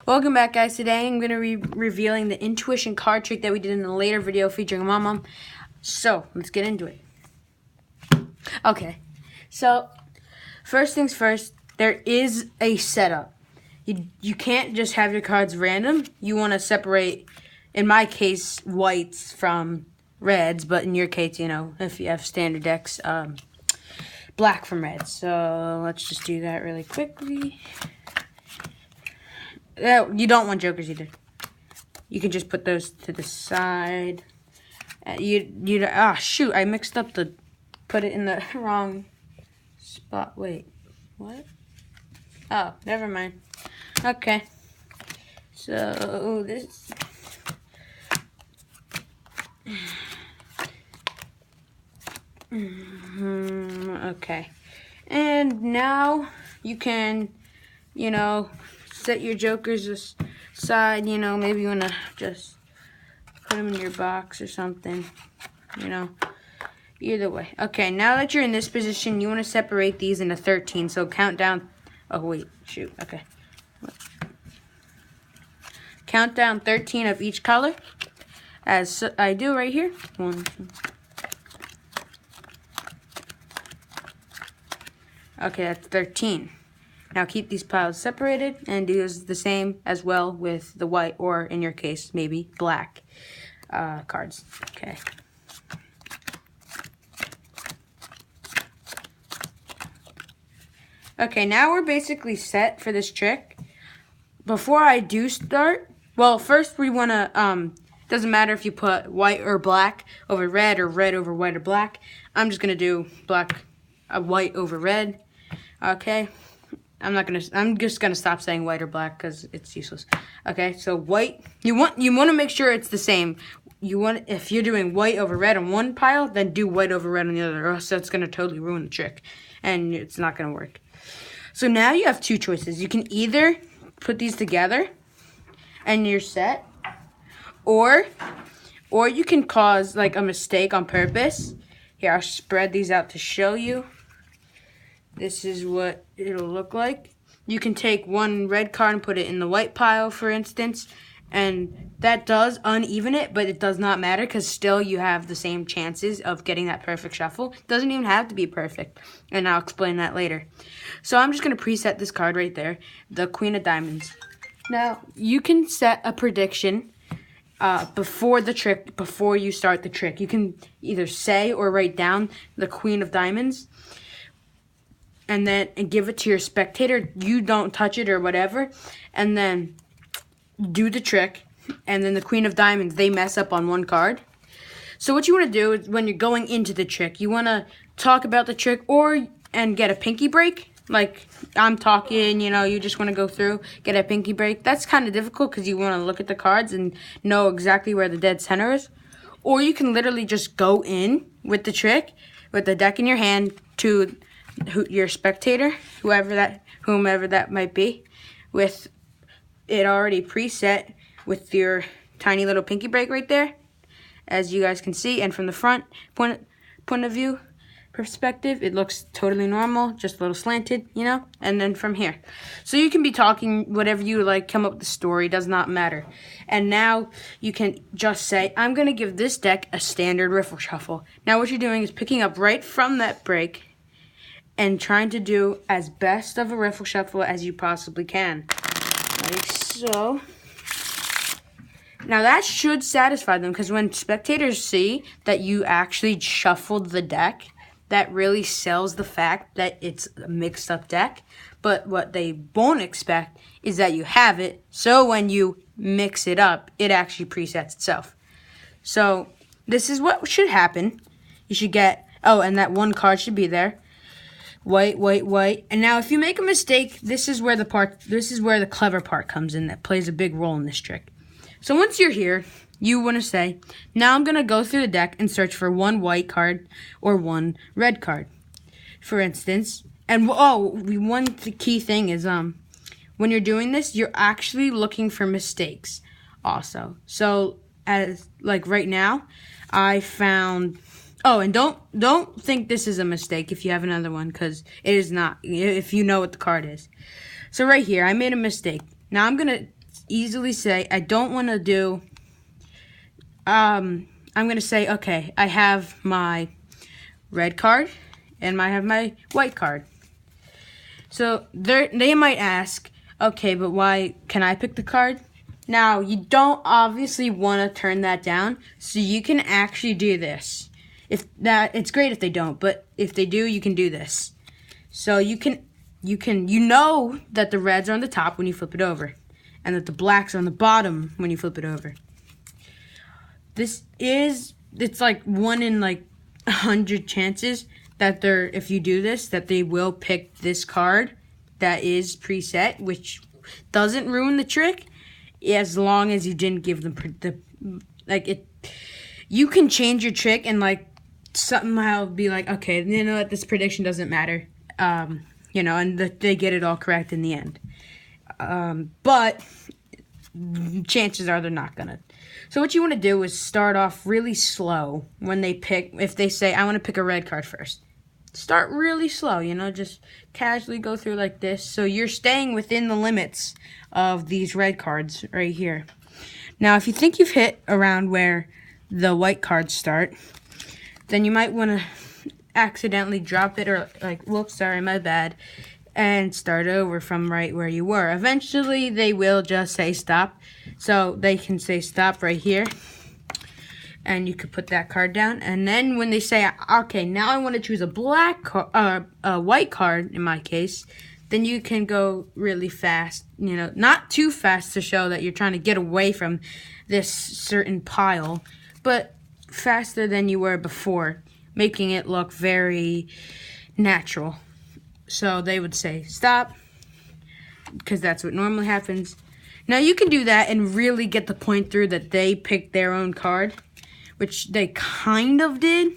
Welcome back, guys. Today I'm going to be revealing the intuition card trick that we did in a later video featuring Mom. So, let's get into it. Okay, so first things first, there is a setup. You can't just have your cards random. You want to separate, in my case, whites from reds, but in your case, you know, if you have standard decks, black from reds. So, let's just do that really quickly. You don't want jokers either. You can just put those to the side. Shoot, I mixed up put it in the wrong spot. Wait, what? Oh, never mind. Okay. So, this. Okay. And now you can, you know, set your jokers aside. You know, maybe you want to just put them in your box or something. You know, either way. Okay, now that you're in this position, you want to separate these into 13. So count down. Oh, wait. Shoot. Okay. Count down 13 of each color, as I do right here. 1, 2. Okay, that's 13. Now keep these piles separated and do the same as well with the white, or in your case, maybe black cards. Okay. Okay, now we're basically set for this trick. Before I do start, well, first we want to, doesn't matter if you put white or black over red or red over white or black. I'm just going to do white over red. Okay. I'm just gonna stop saying white or black because it's useless. Okay, so white, you want to make sure it's the same. If you're doing white over red on one pile, then do white over red on the other, or else that's gonna totally ruin the trick, and it's not gonna work. So now you have two choices. You can either put these together, and you're set, or you can cause like a mistake on purpose. Here, I'll spread these out to show you. This is what it'll look like. You can take one red card and put it in the white pile, for instance, and that does uneven it, but it does not matter because still you have the same chances of getting that perfect shuffle. It doesn't even have to be perfect, and I'll explain that later. So I'm just going to preset this card right there, the Queen of Diamonds. Now, you can set a prediction before you start the trick. You can either say or write down the Queen of Diamonds, and give it to your spectator. You don't touch it or whatever, and then do the trick, and then the Queen of Diamonds, they mess up on one card. So what you want to do is when you're going into the trick, you want to talk about the trick and get a pinky break. Like I'm talking, you know, you just want to go through, get a pinky break. That's kind of difficult because you want to look at the cards and know exactly where the dead center is. Or you can literally just go in with the trick, with the deck in your hand, to your spectator, whomever that might be, with it already preset with your tiny little pinky break right there, as you guys can see. And from the front point of view perspective, it looks totally normal, just a little slanted, you know. And then from here, so you can be talking whatever you like, come up with the story, does not matter. And now you can just say, I'm gonna give this deck a standard riffle shuffle. Now what you're doing is picking up right from that break and trying to do as best of a riffle shuffle as you possibly can. Like so. Now that should satisfy them, because when spectators see that you actually shuffled the deck, that really sells the fact that it's a mixed up deck. But what they won't expect is that you have it, so when you mix it up, it actually presets itself. So this is what should happen. You should get, and that one card should be there. White, white, white. And now if you make a mistake, this is where the clever part comes in that plays a big role in this trick. So once you're here, you want to say, now I'm going to go through the deck and search for one white card or one red card, for instance. And one key thing is when you're doing this, you're actually looking for mistakes also. So as like right now, I found and don't think this is a mistake if you have another one, because it is not, if you know what the card is. So right here, I made a mistake. Now I'm going to easily say, I don't want to do, I'm going to say, okay, I have my red card and I have my white card. So they might ask, okay, but why can I pick the card? Now, you don't obviously want to turn that down, so you can actually do this. It's great if they don't, but if they do, you can do this. So you know that the reds are on the top when you flip it over, and that the blacks are on the bottom when you flip it over. It's like 1 in like 100 chances that if you do this, that they will pick this card that is preset, which doesn't ruin the trick, as long as you didn't give them you can change your trick and like somehow be like, okay, you know what, this prediction doesn't matter, and they get it all correct in the end. But chances are they're not gonna. So what you want to do is start off really slow when they pick. If they say, I want to pick a red card first, start really slow, just casually go through like this. So you're staying within the limits of these red cards right here. Now, if you think you've hit around where the white cards start, then you might want to accidentally drop it or like, whoops, sorry, my bad, and start over from right where you were. Eventually, they will just say stop. So they can say stop right here. And you could put that card down. And then when they say, okay, now I want to choose a white card, in my case, then you can go really fast. Not too fast to show that you're trying to get away from this certain pile, but faster than you were before, making it look very natural. So they would say stop, because that's what normally happens. Now you can do that and really get the point through that they picked their own card, which they kind of did.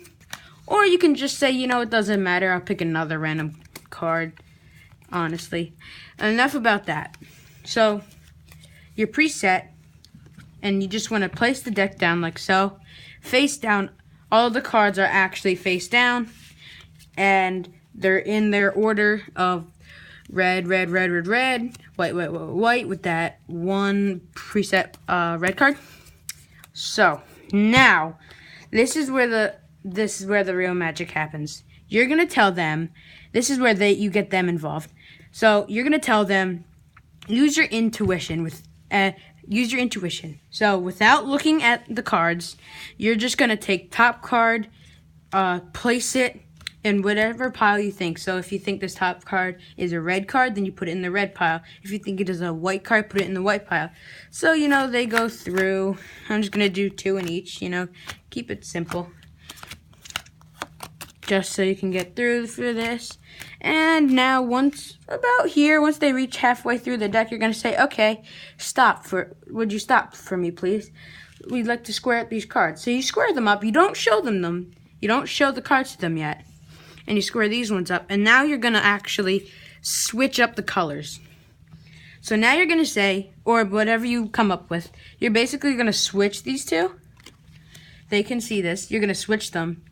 Or you can just say, it doesn't matter, I'll pick another random card, honestly. Enough about that. So, you're preset, and you just want to place the deck down like so. Face down. All the cards are actually face down, and they're in their order of red, red, red, red, red, white, white, white, white, with that one preset red card. So, now, this is where the real magic happens. You're gonna tell them. This is where you get them involved. So you're gonna tell them, use your intuition. Use your intuition. So without looking at the cards, you're just gonna take top card, place it in whatever pile you think. So if you think this top card is a red card, then you put it in the red pile. If you think it is a white card, put it in the white pile. So, they go through. I'm just going to do 2 in each, keep it simple. Just so you can get through for this. And now once they reach halfway through the deck, you're going to say, okay, would you stop for me, please? We'd like to square up these cards. So you square them up. You don't show them. You don't show the cards to them yet. And you square these ones up. And now you're going to actually switch up the colors. So now you're going to say, or whatever you come up with, you're basically going to switch these two. They can see this. You're going to switch them.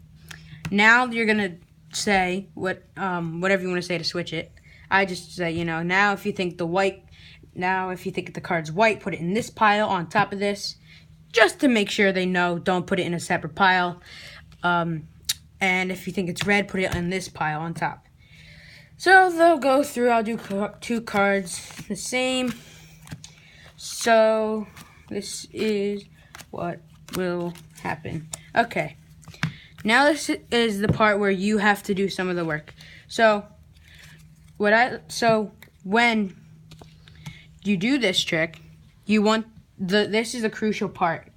Now you're going to say whatever you want to say to switch it. I just say, now if you think the card's white, put it in this pile on top of this. Just to make sure they know, don't put it in a separate pile. And if you think it's red, put it in this pile on top. So they'll go through. I'll do 2 cards the same. So this is what will happen. Okay. Now this is the part where you have to do some of the work. So when you do this trick, this is a crucial part.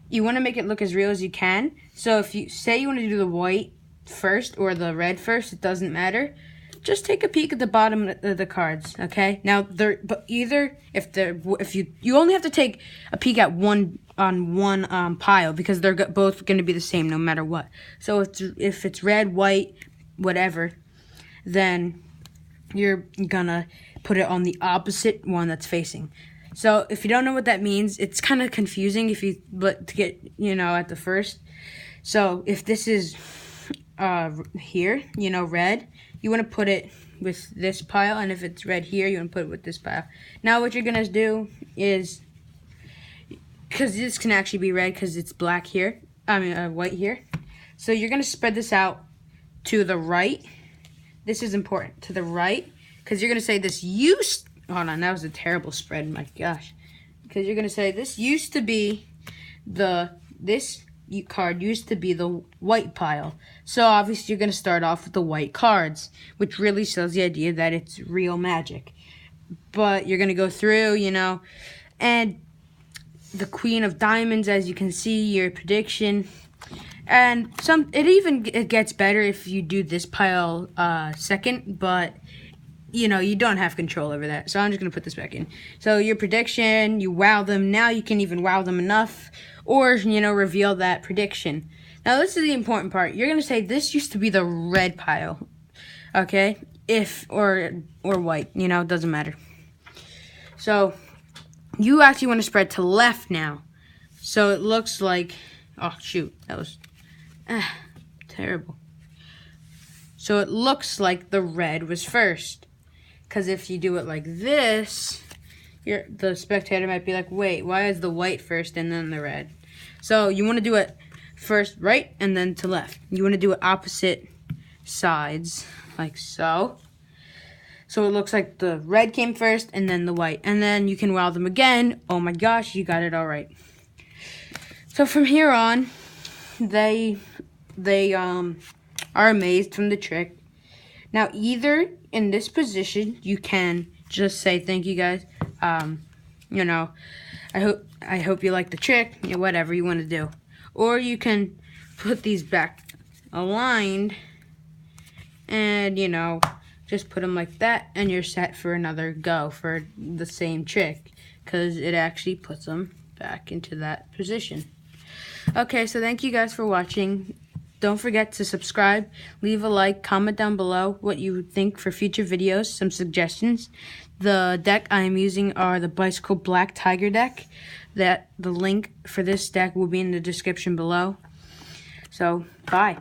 You want to make it look as real as you can. So if you say you want to do the white first or the red first, it doesn't matter. Just take a peek at the bottom of the cards, okay? Now, you only have to take a peek at one pile, because they're both going to be the same no matter what. So if it's red, white, whatever, then you're gonna put it on the opposite one that's facing. So if you don't know what that means, it's kind of confusing to get at the first. So if this is here, red, you want to put it with this pile, and if it's red here, you want to put it with this pile. Now what you're going to do is, because this can actually be red because it's black here, white here. So you're going to spread this out to the right. This is important, to the right, because you're going to say this used, hold on, that was a terrible spread, my gosh. Because you're going to say this used to be this card used to be the white pile. So obviously you're going to start off with the white cards, which really shows the idea that it's real magic. But you're going to go through, you know, and the Queen of Diamonds, as you can see, your prediction. And it gets better if you do this pile second, but you know, you don't have control over that. So I'm just going to put this back in. So your prediction, you wow them. Now you can even wow them enough, or, you know, reveal that prediction. Now this is the important part. You're going to say this used to be the red pile. Okay? Or white, you know, it doesn't matter. So you actually want to spread to left now. So it looks like, oh shoot, that was terrible. So it looks like the red was first. Because if you do it like this, the spectator might be like, wait, why is the white first and then the red? So you want to do it first right and then to left. You want to do it opposite sides, like so. So it looks like the red came first and then the white. And then you can wow them again. Oh my gosh, you got it all right. So from here on, they are amazed from the trick. Now, either in this position, you can just say, thank you guys. You know, I hope you like the trick, you know, whatever you want to do. Or you can put these back aligned and, you know, just put them like that, and you're set for another go for the same trick, because it actually puts them back into that position. Okay, so thank you guys for watching. Don't forget to subscribe, leave a like, comment down below what you think for future videos, some suggestions. The deck I am using are the Bicycle Black Tiger deck. The link for this deck will be in the description below. So, bye.